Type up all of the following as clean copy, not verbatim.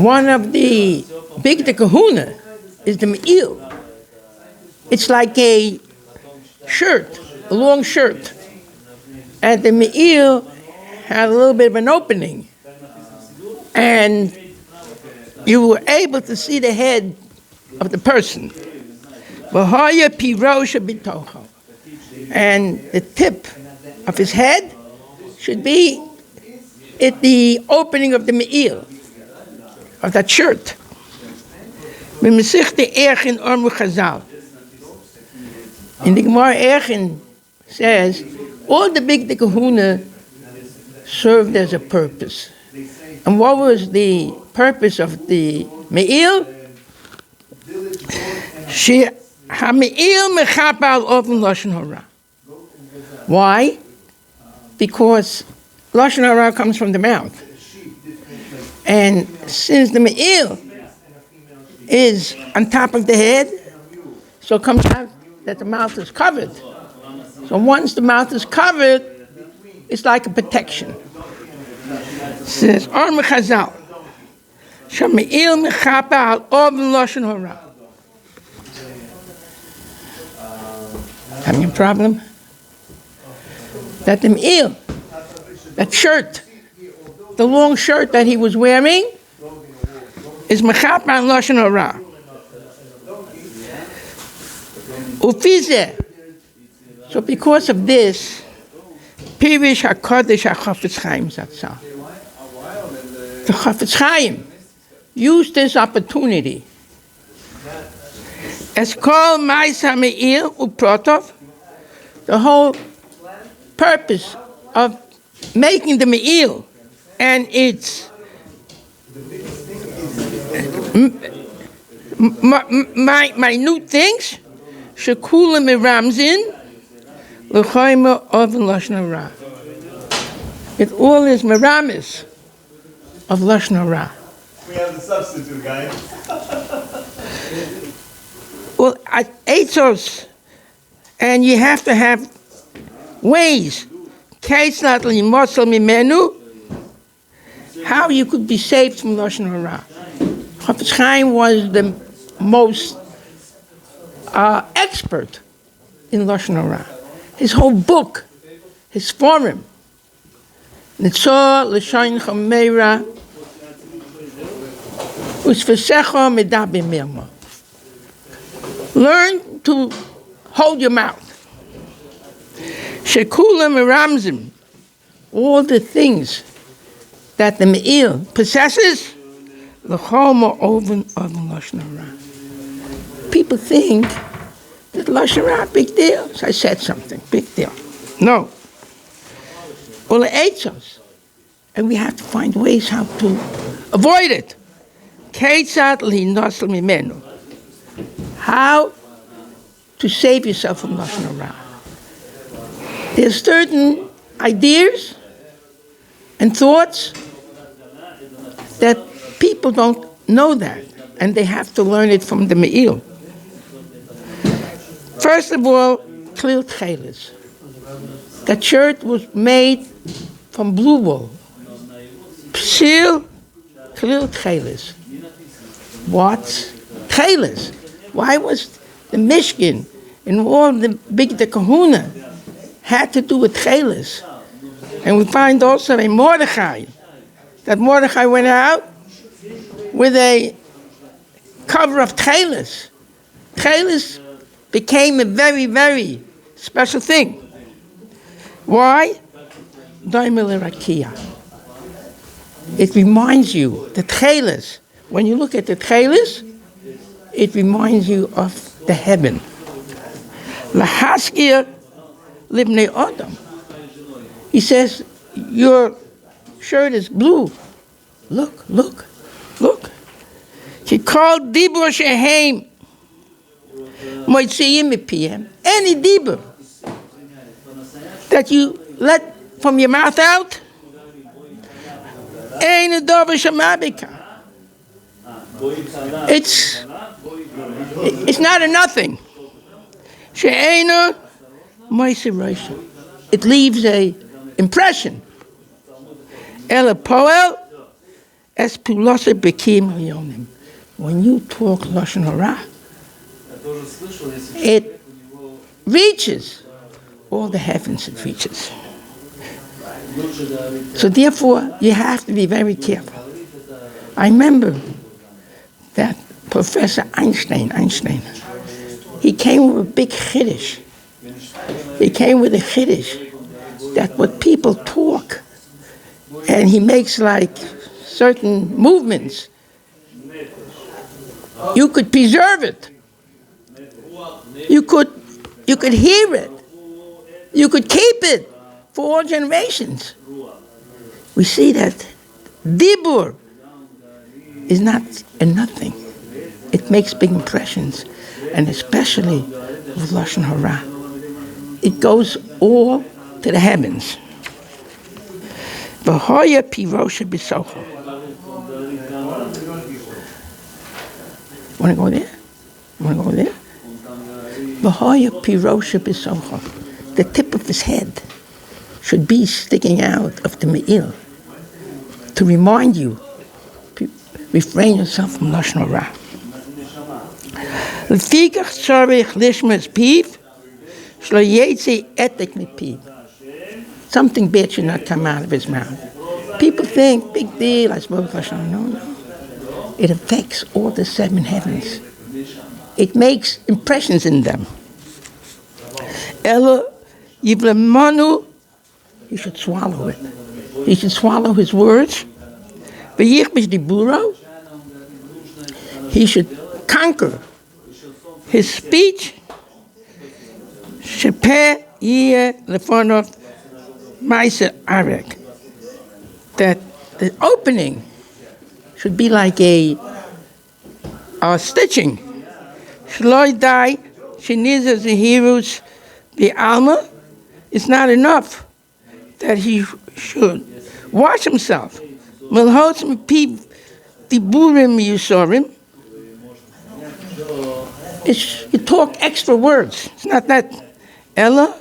One of the big kahuna is the me'il. It's like a shirt, a long shirt. And the me'il had a little bit of an opening. And you were able to see the head of the person. And the tip of his head should be at the opening of the me'il, of that shirt. In the Gemara Erchin says, all the big kahuna served as a purpose. And what was the purpose of the me'il? Why? Because Lashon Hara comes from the mouth. And since the me'il is on top of the head, so it comes out that the mouth is covered. So once the mouth is covered, it's like a protection. It says, Or Mechazal, Shame'il Mechaper al Oven Lashon Hara. Having a problem? That the me'il, that shirt, the long shirt that he was wearing, is Mechaper al Lashon Hara. Ufize. So because of this, Pirish HaKodesh HaChafetz Chaim Zatzal. The Chafetz Chaim used this opportunity. As called Ma'isa Me'il Uprotov, the whole purpose of making the Me'il and its minute things, Shekulim Meramzin, L'chayma Oven Lashon Hara. It all is Meramis of Lashon Hara. We have the substitute, guys. Well, Eitzos, and you have to have ways. How you could be saved from Lashon Hara. Chafetz Chaim was the most expert in Lashon Hara. His whole book, his forum, Nitzor L'Shayin Chomeira, Usfesecho Medaber Mirma. Learn to hold your mouth. Shekulam Meramzim, all the things that the Me'il possesses, L'chol Oven Lashon Hara. People think that Lashon Hara, big deal. So I said something, big deal. No. Well, it aids us. And we have to find ways how to avoid it. How to save yourself from Lashon Hara. There's certain ideas and thoughts that people don't know that, and they have to learn it from the Me'il. First of all, Klil Tcheles. That shirt was made from blue wool. Psil Klil Tcheles. What's Tcheles? Why was the Mishkan and all the big kahuna had to do with Tcheles? And we find also a Mordechai, that Mordechai went out with a cover of Tcheles. Tcheles became a very, very special thing. Why? Daimel Rakia. It reminds you, the Tcheles, when you look at the Tcheles, it reminds you of the heaven. Lahaskir libnei Adam. He says, your shirt is blue. Look. He called Dibur Sheheim Moitziyim Mipiyem. Any Dibur that you let from your mouth out, Ein Dover Shamabika. It's not a nothing. She'eina Moise Roisha. It leaves a impression. Ela Poel Es pulose bekim yonim. When you talk Lashon Hara, it reaches all the heavens, it reaches. So therefore, you have to be very careful. I remember that Professor Einstein, he came with a big chiddush. He came with a chiddush that what people talk, and he makes like certain movements, you could preserve it. You could hear it. You could keep it for all generations. We see that Dibur is not a nothing. It makes big impressions, and especially with Lashon Hara. It goes all to the heavens. V'hoya pirosha b'socho. Want to go there? V'hoya pirosha b'socho. The tip of his head should be sticking out of the me'il to remind you, refrain yourself from Lashon Hara. L'fikach tzarich lishmas piv, shlo yetzi etek mipiv. Something bad should not come out of his mouth. People think, big deal, I spoke Lashon Hara. No. It affects all the seven heavens. It makes impressions in them. Elo yivlemanu, he should swallow it. He should swallow his words. V'yichmish diburo, he should conquer his speech. Shepeh yeh lefonov ma'aser arek. That the opening should be like a stitching. Shloi dai sheniza zehirus the alma. It's not enough that he should wash himself. Milhotz mipiv diburim yusorim. You talk extra words. It's not that. Ella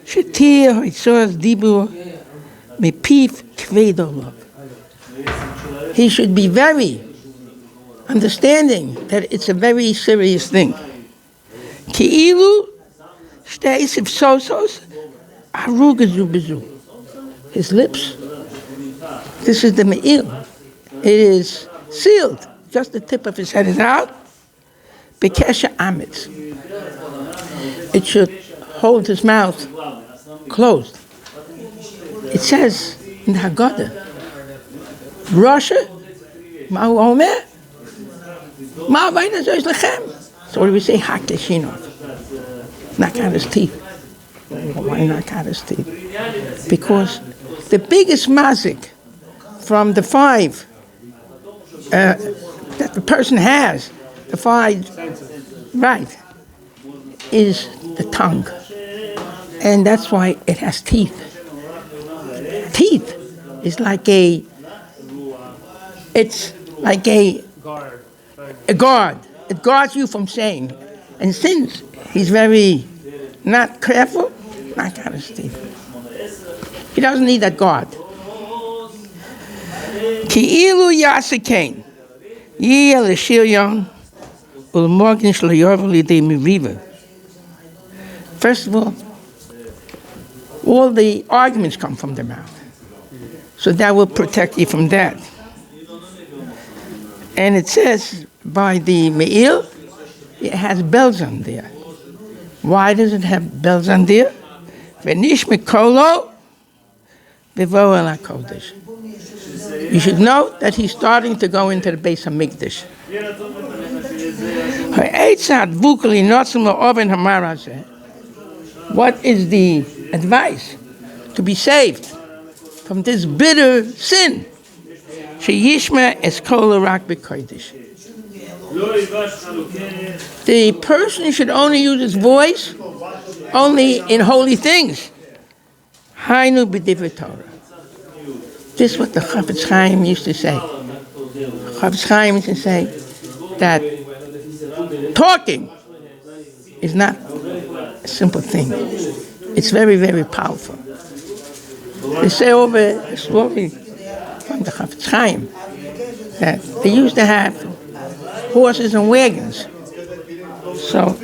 shetir hitzos dibur mipiv kvedolov. He should be very understanding that it's a very serious thing. Ki'ilu shteisiv sosos arugazu bezu. His lips, this is the me'il. It is sealed. Just the tip of his head is out. Bekesha amitz. It should hold his mouth closed. It says in the Haggadah, Rasha, Ma'u Omer, Ma'avayna Zois Lechem. So what do we say? Hakeshinov. Knock out his teeth. Why knock out his teeth? Because the biggest mazik from the five that the person has, the five, right, is the tongue. And that's why it has teeth. Teeth is like it's like a guard. It guards you from saying. And since he's very not careful, knock out his teeth. He doesn't need that guard. Ki'ilu yasikein, yiyeh l'shiryon, ul'morgen shloyorv l'idei miriva. First of all the arguments come from the mouth. So that will protect you from that. And it says by the me'il, it has bells on there. Why does it have bells on there? V'nish mikolo v'vo el HaKodesh. You should know that he's starting to go into the Beis HaMikdash. What is the advice to be saved from this bitter sin? Sheyishma es kol rak b'kodesh. The person should only use his voice only in holy things. Hainu b'divrei Torah. This is what the Chafetz Chaim used to say. Chafetz Chaim used to say that talking is not a simple thing. It's very, very powerful. They say over a story from the Chafetz Chaim that they used to have horses and wagons. So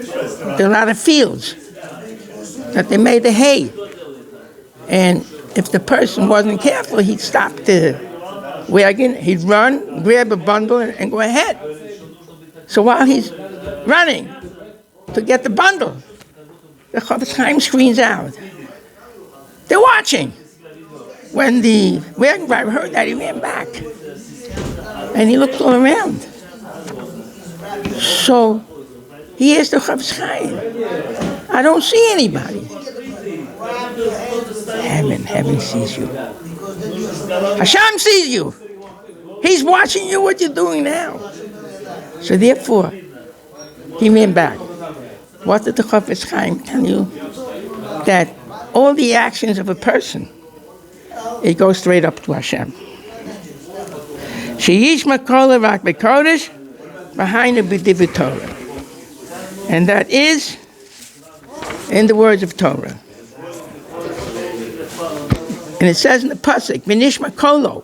there are a lot of fields that they made the hay. And if the person wasn't careful, he'd stop the wagon, he'd run, grab a bundle, and go ahead. So while he's running to get the bundle, the Chofetz Chaim screams out. They're watching. When the wagon driver heard that, he ran back. And he looked all around. So he asked the Chofetz Chaim, I don't see anybody. Heaven sees you. Hashem sees you. He's watching you, what you're doing now. So therefore, he ran back. What did the Chofetz Chaim tell you? That all the actions of a person, it goes straight up to Hashem. Sheyish makola rak bekodesh, behind the b'divrei Torah. And that is in the words of Torah. And it says in the pasuk, "V'nishma kolo,"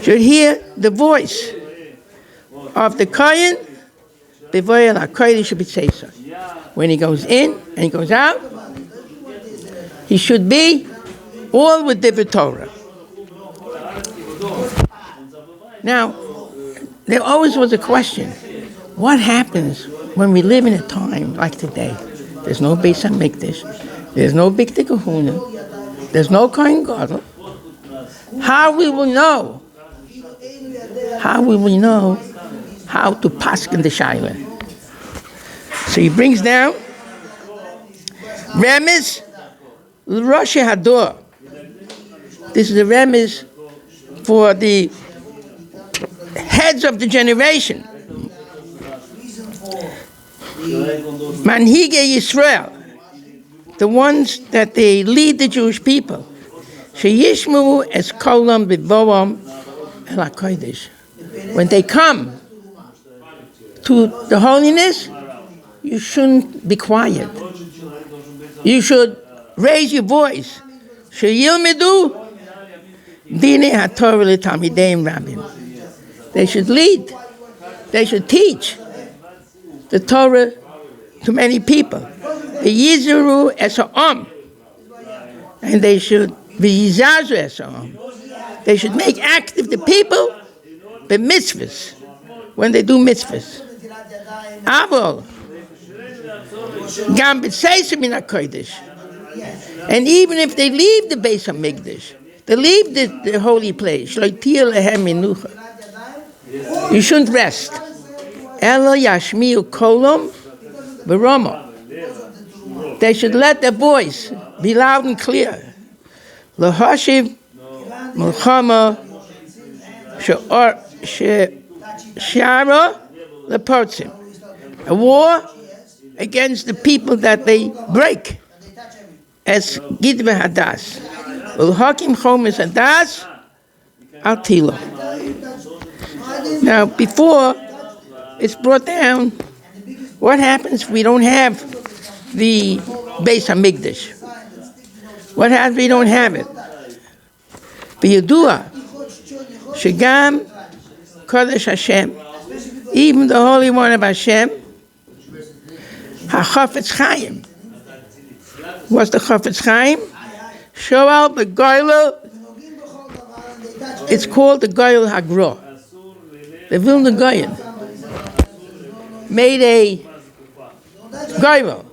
should hear the voice of the kohen b'voyel hakodesh b'tzeisa. When he goes in and he goes out, he should be all with divrei Torah. Now, there always was a question: what happens when we live in a time like today? There's no Beis HaMikdash, there's no Big Kahuna, there's no Kohen Gadol. How we will know? How we will know how to paskin the Shaila? So he brings down Remez Rosh Hador. This is a remez for the heads of the generation. Manhige Yisrael, the ones that they lead the Jewish people. Sheyishmu es kolam b'voam el hakodesh. When they come to the holiness, you shouldn't be quiet. You should raise your voice. Sheyilmedu dine haTorah letalmideim rabim. They should lead. They should teach the Torah to many people. V'yizaru es ha'am, and they should v'yizazu es ha'am. They should make active the people b'mitzvahs when they do mitzvahs. Avol gam b'tzeisa min hakodesh. And even if they leave the Beis HaMikdash, they leave the holy place, you shouldn't rest. Elo yashmiu kolom v'roma. They should let their voice be loud and clear. L'hashiv mulchama she'ara lepotzim. A war against the people that they break. As Gidve Hadas. Ulhakim Chomes Hadas Al Tilo. Now, before it's brought down, what happens if we don't have the Beis HaMikdash? What happens if we don't have it? B'yadua Shegam Kodesh Hashem, even the Holy One of Hashem, HaChofetz Chaim. What's the Chofetz Chaim? Shoal the Goyla. It's called the Goyel Hagra. The Vilna Goyen made a Goyel.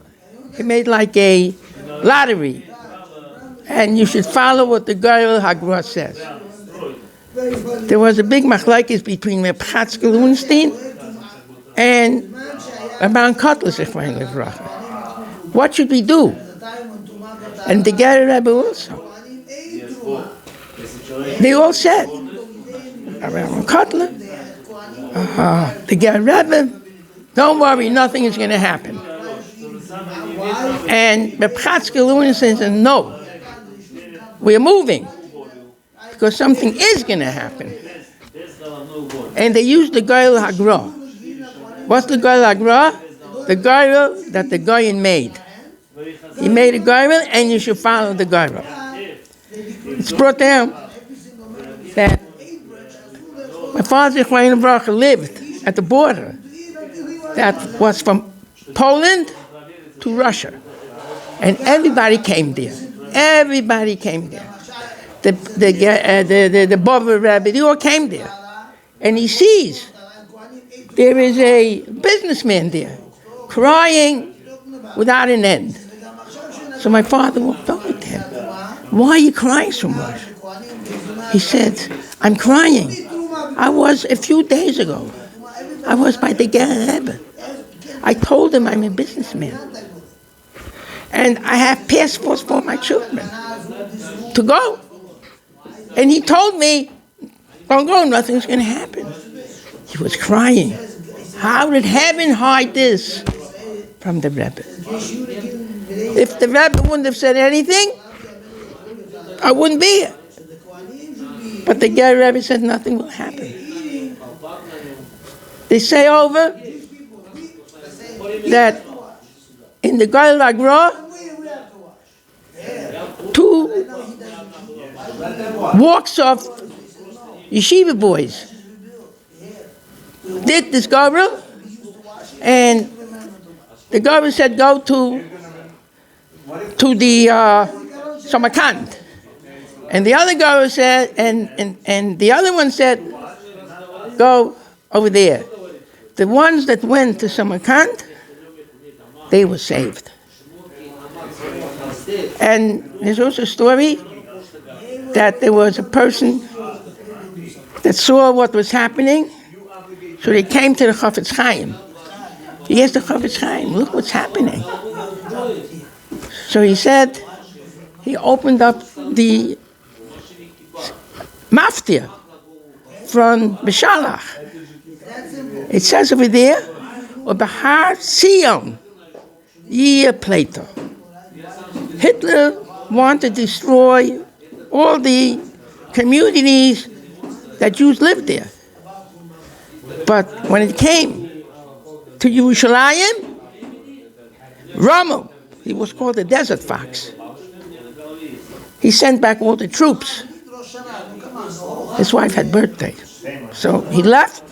He made like a lottery. And you should follow what the Goyel Hagra says. There was a big machlokes between Reb Chatzkel Unstein and Rabban Kotler Zechron Livracha. What should we do? And the Ger Rebbe also. They all said, Rabban Kotler, the Ger Rebbe, don't worry, nothing is going to happen. And Reb Chatzkel said, no, we're moving, because something is going to happen. And they used the Goyel Hagra. What's the Goyel Hagra? The Goyel that the Goyen made. He made a Goyel, and you should follow the Goyel. It's brought down that father lived at the border that was from Poland to Russia. And everybody came there. Everybody came there. The Bava Rebbe, they all came there. And he sees there is a businessman there crying without an end. So my father walked over to him. Why are you crying so much? He said, I'm crying. I was, a few days ago, I was by the Ger Rebbe. I told him I'm a businessman. And I have passports for my children to go. And he told me, don't go, nothing's going to happen. He was crying. How did heaven hide this from the Rebbe? If the Rebbe wouldn't have said anything, I wouldn't be here. But the Ger Rebbe said nothing will happen. They say over that in the Goyal Agra, 2 walks of yeshiva boys did this Gavra, and the Gavra said go to the Samarkand. And the other Gavra said, and the other one said, go over there. The ones that went to Samarkand, they were saved. And there's also a story that there was a person that saw what was happening, so they came to the Chafetz Chaim. He asked the Chafetz Chaim, look what's happening. So he said, he opened up the maftia from Beshalach. It says over there, Bahar Sion, year Plato. Hitler wanted to destroy all the communities that Jews lived there. But when it came to Yerushalayim, Rommel, he was called the Desert Fox. He sent back all the troops. His wife had birthday. So he left,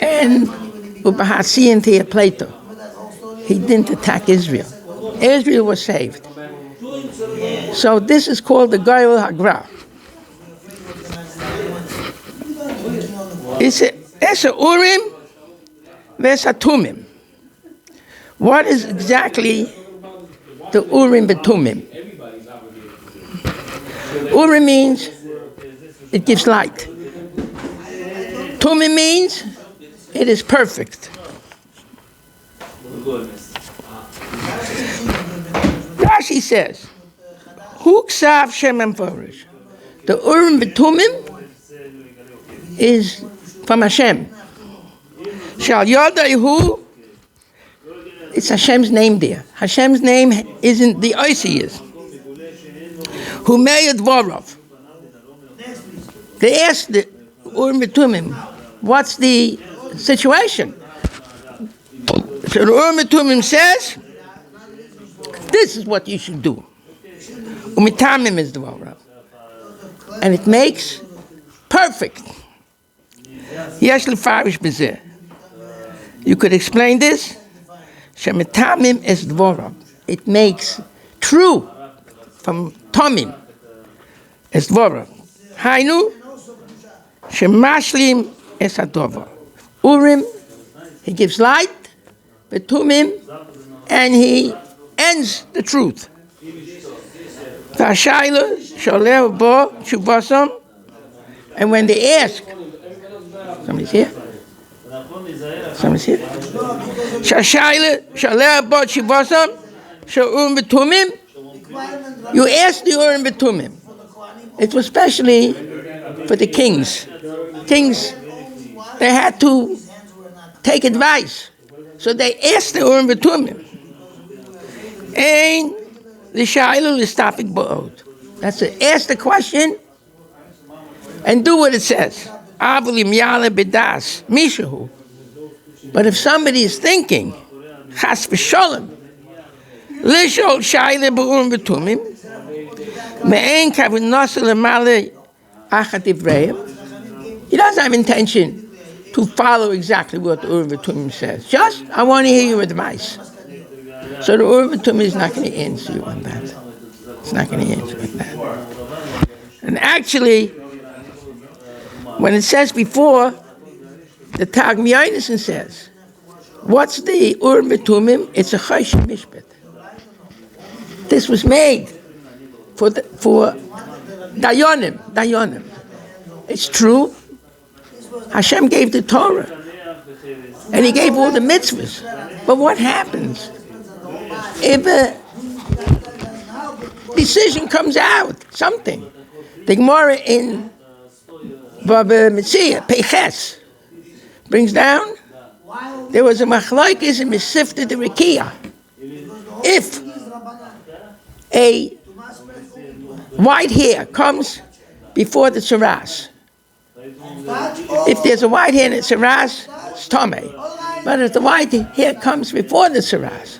and Ubahasian to Plato. He didn't attack Israel. Israel was saved. So this is called the Goyal Hagra. It's a Urim v'es Tumim. What is exactly the Urim v'Tumim? Urim means it gives light. Tumim means it is perfect. Rashi says, Hu ksav shem emforish. The Urim v'Tumim is from Hashem. Shal Yodaihu, it's Hashem's name there. Hashem's name isn't the Oisiyas. Hu meyad vorov. They asked the Urim v'Tumim, what's the situation? So the Urim v'Tumim says, this is what you should do. Umitamim is the vorov. And it makes perfect. Yesh lefarish b'zeh. You could explain this. Shemitamim is dvorah. It makes true from tomim is dvorah. Hainu shemashlim es hadova. Urim, he gives light, betumim, and he ends the truth. V'ashayla sholeh bo shuvasam. And when they ask, somebody's here? Somebody's here? Shashayla sholeh bo shuvasam sh'urim betumim. You ask the Urim betumim. It was especially for the kings. Kings, they had to take advice. So they asked the Urim betumim. And the shayla l'stafik bo'od. That's it. Ask the question and do what it says. Avolim yale bedas mishahu. But if somebody is thinking, chas v'sholem, lishol shayla b'urim betumim, me'en kavinasa l'male achat ivreim, He doesn't have intention to follow exactly what the Urim V'Tumim says. Just, I want to hear your advice. So the Urim V'Tumim is not going to answer you on that. It's not going to answer you on that. And actually, when it says before, the Tag Miyaynison says, what's the Urim V'Tumim? It's a Choshen Mishpat. This was made for Dayanim. It's true. Hashem gave the Torah. And he gave all the mitzvahs. But what happens if a decision comes out, something? The Gemara in Baba Metzia, Peches, brings down, there was a machlokes in Mesifta de Rekiah. If a white hair comes before the saras, if there's a white hair in the saras, it's tamei. But if the white hair comes before the saras,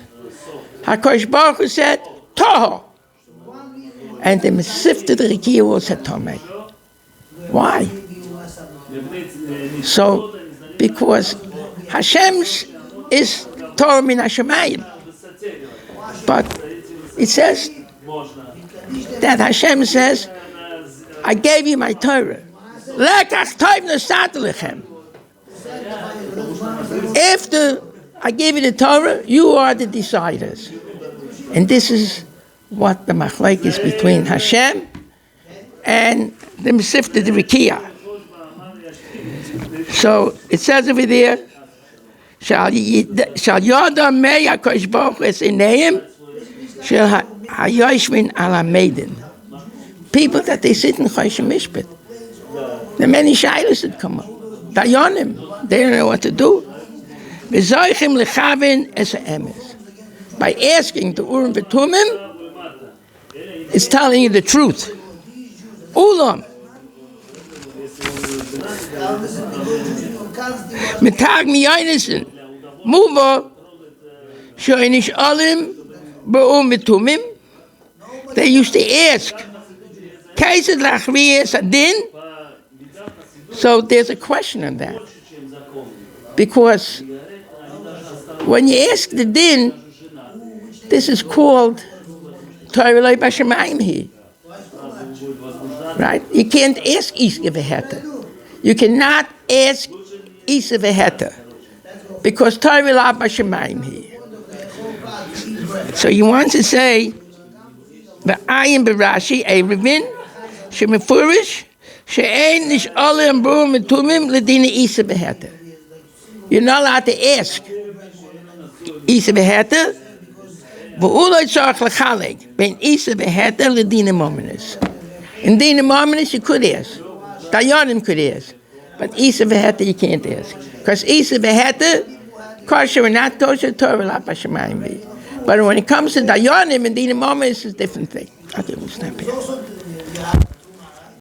HaKadosh Baruch Hu said, Toho. And the Mesifta de Rekiah will say tamei. Why? So, because Hashem's is Torah min Hashemayim. But it says that Hashem says, I gave you my Torah. After I gave you the Torah, you are the deciders. And this is what the machlok is between Hashem and the Mesifta de Rekiah. So it says over there, Shal Yoda Mei HaKadosh Baruch Hu Es Eineim Shel HaYoshvin Al HaMeidin. People that they sit in Choshen Mishpat. The many shaylos that come up. Dayanim, they don't know what to do. V'zoichim lechavin es ha'emes. By asking the Urim V'Tumim, it's telling you the truth. Ulam. Mitag miyaynisen. Muva. Shoynish alim. B'Urim V'Tumim. They used to ask. Kaised lachviyes adin. So there's a question on that. Because when you ask the din, this is called Torah Lo B'Shemayim here. Right? You can't ask Isa V'Heta. You cannot ask Isa V'Heta. Because Torah Lo B'Shemayim here. So you want to say, V'ayin B'Rashi, a Revin, Shemefurish, She'ein nish'alim b'urim v'tumim l'dina Isa V'Heta. You're not allowed to ask Isa V'Heta, v'uloi tzarich l'chalek ben Isa V'Heta l'dina mominus. In dina mominus you could ask. Dayanim could ask. But Isa V'Heta you can't ask. Because Isa V'Heta, kosher or not kosher, Torah Lo B'Shemayim be. But when it comes to Dayanim and dina mominus, it's a different thing. Okay, we'll stop here.